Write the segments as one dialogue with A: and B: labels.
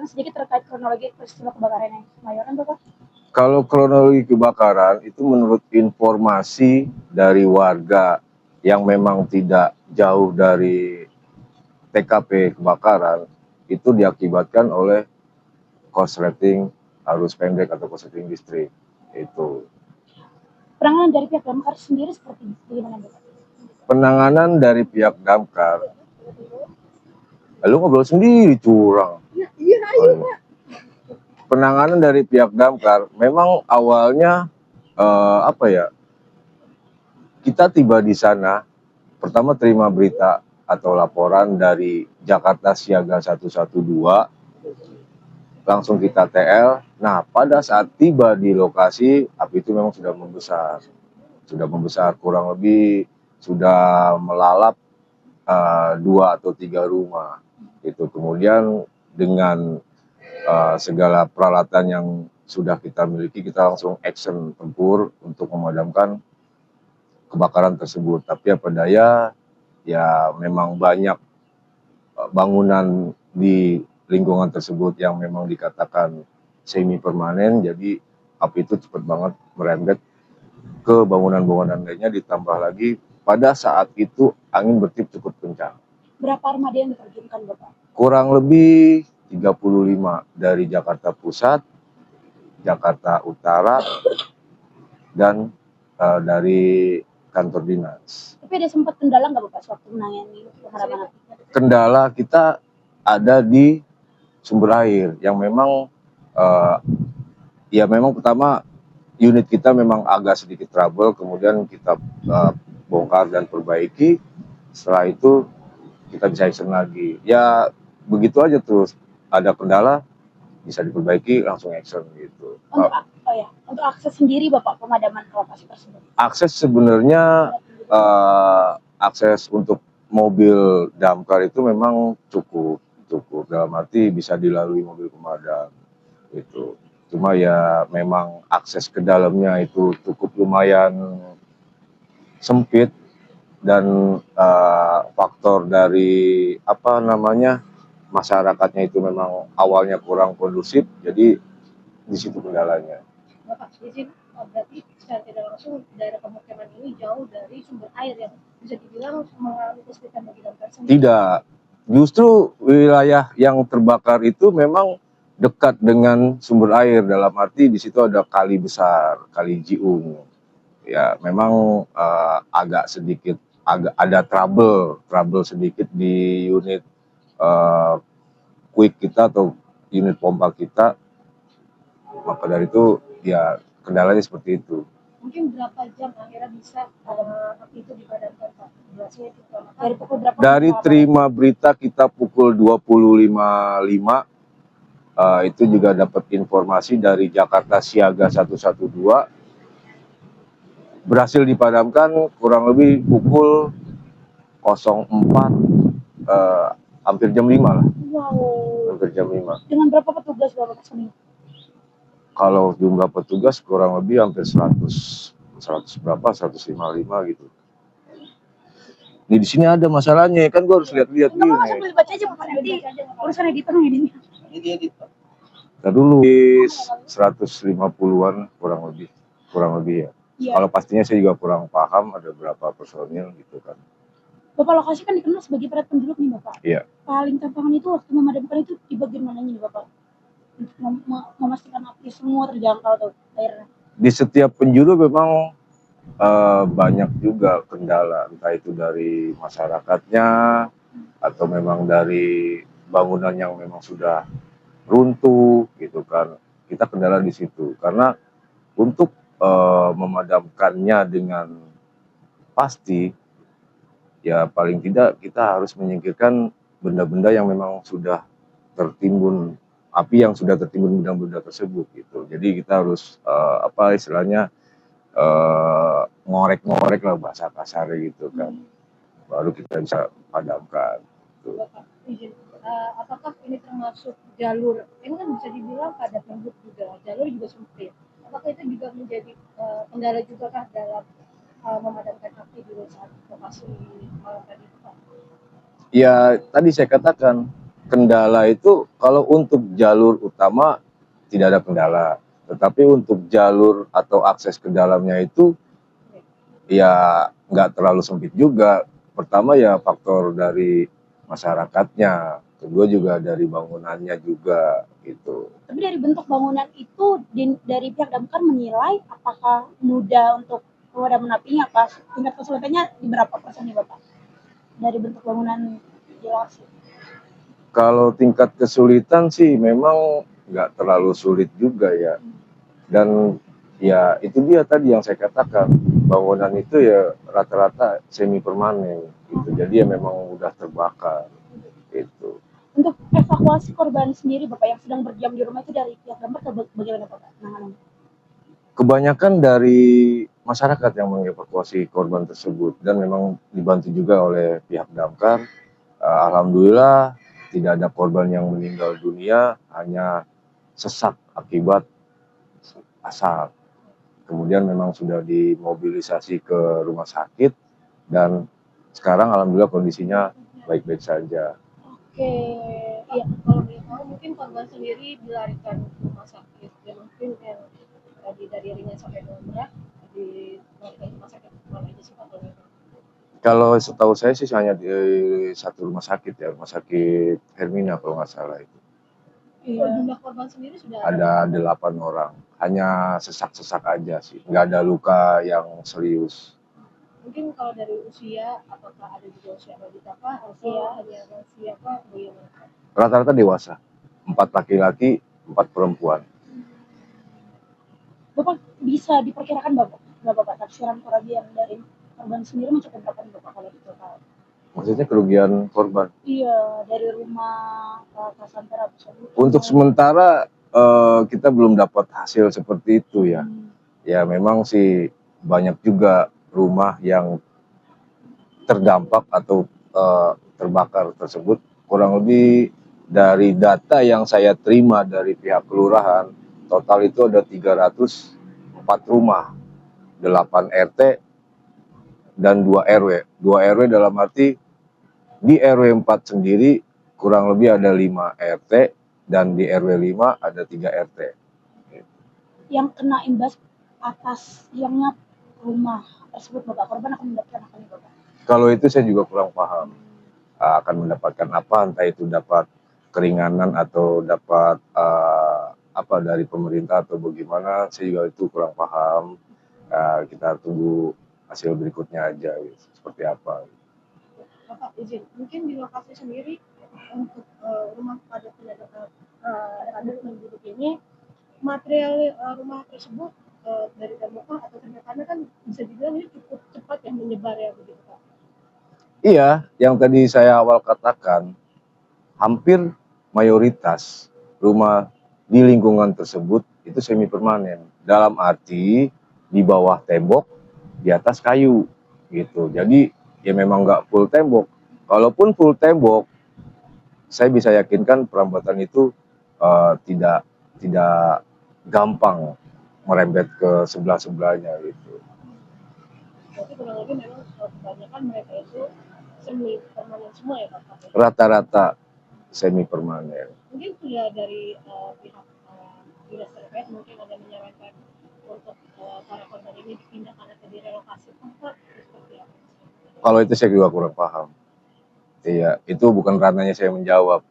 A: Sedikit terkait kronologi peristiwa kebakaran yang Kemayoran, Bapak?
B: Kalau kronologi kebakaran itu menurut informasi dari warga yang memang tidak jauh dari TKP kebakaran, itu diakibatkan oleh korsleting arus pendek atau korsleting listrik. Itu.
A: Penanganan dari pihak damkar sendiri seperti bagaimana, Bapak?
B: Penanganan dari pihak damkar, lalu ngobrol sendiri curang.
A: Iya, Pak.
B: Penanganan dari pihak damkar memang awalnya kita tiba di sana, pertama terima berita atau laporan dari Jakarta Siaga 112, langsung kita TL. Nah, pada saat tiba di lokasi, api itu memang sudah membesar, kurang lebih sudah melalap 2 atau 3 rumah. Itu kemudian dengan segala peralatan yang sudah kita miliki, kita langsung action tempur untuk memadamkan kebakaran tersebut. Tapi apa daya, ya memang banyak bangunan di lingkungan tersebut yang memang dikatakan semi permanen, jadi api itu cepat banget merembet ke bangunan-bangunan lainnya, ditambah lagi pada saat itu angin bertiup cukup kencang.
A: Berapa armada yang diterjunkan, Bapak?
B: Kurang lebih 35 dari Jakarta Pusat, Jakarta Utara, dan dari kantor dinas.
A: Tapi ada sempat kendala nggak, Bapak, sewaktu menangani pemadaman api?
B: Kendala kita ada di sumber air yang memang ya memang pertama unit kita memang agak sedikit trouble, kemudian kita bongkar dan perbaiki. Setelah itu kita bisa action lagi. Ya begitu aja terus. Ada kendala bisa diperbaiki, langsung action gitu.
A: Untuk akses sendiri, Bapak, pemadaman ke lokasi tersebut?
B: Akses sebenarnya akses untuk mobil damkar itu memang cukup dalam arti bisa dilalui mobil pemadam itu. Cuma ya memang akses ke dalamnya itu cukup lumayan sempit, dan faktor dari masyarakatnya itu memang awalnya kurang kondusif, jadi di situ kendalanya.
A: Bapak, izin, berarti secara tidak langsung daerah pemukiman ini jauh dari sumber air yang bisa dibilang mengalami kesulitan bagi damkar sendiri?
B: Tidak, justru wilayah yang terbakar itu memang dekat dengan sumber air, dalam arti di situ ada kali besar, Kali Jiung. Ya memang agak ada trouble sedikit di unit quick kita atau unit pompa kita. Maka dari itu ya kendalanya seperti itu.
A: Mungkin berapa jam akhirnya bisa api itu dipadamkan, Pak? Dari pukul berapa?
B: Dari terima berita kita pukul 20.55, itu juga dapat informasi dari Jakarta Siaga 112, berhasil dipadamkan kurang lebih pukul 04, hampir jam 5 lah.
A: Wow.
B: Hampir jam 5.
A: Dengan berapa petugas, Bapak, kesini?
B: Kalau jumlah petugas kurang lebih hampir 100 berapa, 155 gitu. Nih di sini ada masalahnya, kan gue harus lihat-lihat gini.
A: Enggak, sambil baca aja, Bapak, nanti urusan editor ini.
B: Ini editor. Kita dulu 150-an kurang lebih ya. Kalau pastinya saya juga kurang paham, ada berapa personil gitu kan.
A: Bapak, lokasi kan dikenal sebagai padat penduduk nih, Bapak.
B: Iya.
A: Paling tantangan itu waktu memadamkan itu di bagian mananya nih, Bapak? Untuk memastikan api semua terjangkau tuh airnya.
B: Di setiap penjuru memang banyak juga kendala, entah itu dari masyarakatnya atau memang dari bangunan yang memang sudah runtuh gitu kan. Kita kendala di situ karena untuk memadamkannya dengan pasti, ya paling tidak kita harus menyingkirkan benda-benda yang memang sudah tertimbun, api yang sudah tertimbun benda-benda tersebut gitu. Jadi kita harus ngorek-ngorek lah bahasa kasar gitu kan, baru kita bisa padamkan. Gitu.
A: Bapak, izin, apakah ini termasuk jalur? Ini kan bisa dibilang padat penduduk juga, jalur juga sempit. Apakah itu juga menjadi kendala juga kah dalam memadamkan api di saat lokasi malam tadi, Pak?
B: Ya tadi saya katakan kendala itu kalau untuk jalur utama tidak ada kendala, tetapi untuk jalur atau akses ke dalamnya itu ya nggak terlalu sempit juga. Pertama ya faktor dari masyarakatnya, kedua juga dari bangunannya juga gitu.
C: Tapi dari bentuk bangunan itu dari pihak damkar menilai apakah mudah untuk pemadam apinya, apa tingkat kesulitannya di berapa persen nih Bapak? Dari bentuk bangunan jelas.
B: Kalau tingkat kesulitan sih memang nggak terlalu sulit juga ya. Dan ya itu dia tadi yang saya katakan, bangunan itu ya rata-rata semi permanen gitu. Jadi ya memang udah terbakar gitu.
C: Untuk evakuasi korban sendiri Bapak yang sedang berdiam di rumah itu dari pihak damkar bagaimana Bapak?
B: Kebanyakan dari masyarakat yang mengevakuasi korban tersebut dan memang dibantu juga oleh pihak damkar. Alhamdulillah tidak ada korban yang meninggal dunia, hanya sesak akibat asap. Kemudian memang sudah dimobilisasi ke rumah sakit dan sekarang alhamdulillah kondisinya baik-baik saja.
A: Oke, iya kalau boleh tahu mungkin korban sendiri dilarikan ke rumah sakit dan mungkin yang tadi dari ringan sampai berat dilarikan ke rumah sakit mana aja sih Pak kalau gitu?
B: Kalau setahu saya sih hanya di satu rumah sakit ya, rumah sakit Hermina kalau nggak salah itu.
A: Iya. Jumlah korban sendiri sudah
B: Ada 8 orang, hanya sesak-sesak aja sih, nggak ada luka yang serius.
A: mungkin kalau dari usia apakah ada juga usia balita Pak atau hanya usia Pak bagaimana?
B: Rata-rata dewasa, 4 laki-laki, 4 perempuan.
C: Bapak bisa diperkirakan Bapak taksiran kerugian dari korban sendiri mencapai berapa nih Bapak kalau itu tahu?
B: Maksudnya kerugian korban.
C: Iya, dari rumah ke Santara.
B: Untuk sementara kita belum dapat hasil seperti itu ya. Ya memang sih banyak juga rumah yang terdampak atau terbakar tersebut. Kurang lebih dari data yang saya terima dari pihak kelurahan, total itu ada 304 rumah, 8 RT dan 2 RW. 2 RW dalam arti di RW 4 sendiri kurang lebih ada 5 RT dan di RW 5 ada 3 RT.
C: Yang kena imbas atas yang rumah tersebut Bapak, korban akan mendapatkan apa nih Bapak?
B: Kalau itu saya juga kurang paham. Akan mendapatkan apa, entah itu dapat keringanan atau dapat apa dari pemerintah atau bagaimana, saya juga itu kurang paham. Kita tunggu hasil berikutnya aja gitu, seperti apa.
A: Bapak izin, mungkin di lokasi sendiri untuk rumah padat penduduk ini material rumah tersebut dari terbuka atau terdepannya kan bisa dibilang ini cukup cepat ya menyebar ya begitu Pak.
B: Iya, yang tadi saya awal katakan, hampir mayoritas rumah di lingkungan tersebut itu semi permanen. Dalam arti di bawah tembok, di atas kayu gitu. Jadi ya memang nggak full tembok. Kalaupun full tembok, saya bisa yakinkan perambahan itu tidak gampang merembet ke sebelah-sebelahnya gitu.
A: Berarti kurang lebih memang kebanyakan mereka itu semi permanen semua ya Pak?
B: Rata-rata semi permanen.
A: Mungkin sudah dari pihak dinas terkait mungkin ada menyarankan untuk para korban ini dipindahkan atau direlokasi Pak seperti apa?
B: Kalau itu saya juga kurang paham. Iya, itu bukan ranahnya saya menjawab.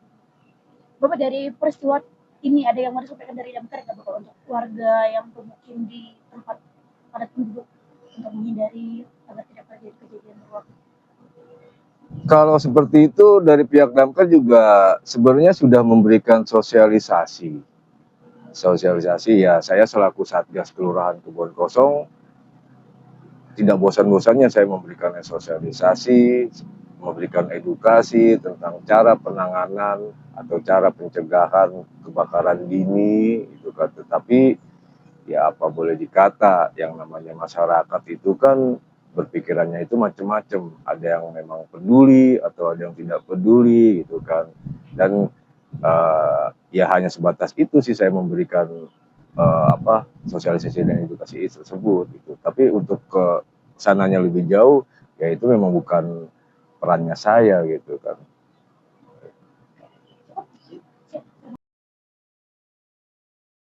C: Bapak, dari peristiwa ini ada yang mau disampaikan dari damkar nggak Bapak untuk warga yang bermukim di tempat padat penduduk untuk menghindari agar tidak terjadi kejadian berulang?
B: Kalau seperti itu dari pihak damkar juga sebenarnya sudah memberikan sosialisasi. Sosialisasi ya, saya selaku Satgas Kelurahan Kebon Kosong tidak bosan-bosannya saya memberikan sosialisasi, memberikan edukasi tentang cara penanganan atau cara pencegahan kebakaran dini itu kan. Tetapi ya apa boleh dikata, yang namanya masyarakat itu kan berpikirannya itu macam-macam. Ada yang memang peduli atau ada yang tidak peduli gitu kan. Dan ya hanya sebatas itu sih saya memberikan sosialisasi dan edukasi tersebut gitu. Tapi untuk ke sananya lebih jauh ya itu memang bukan perannya saya gitu kan.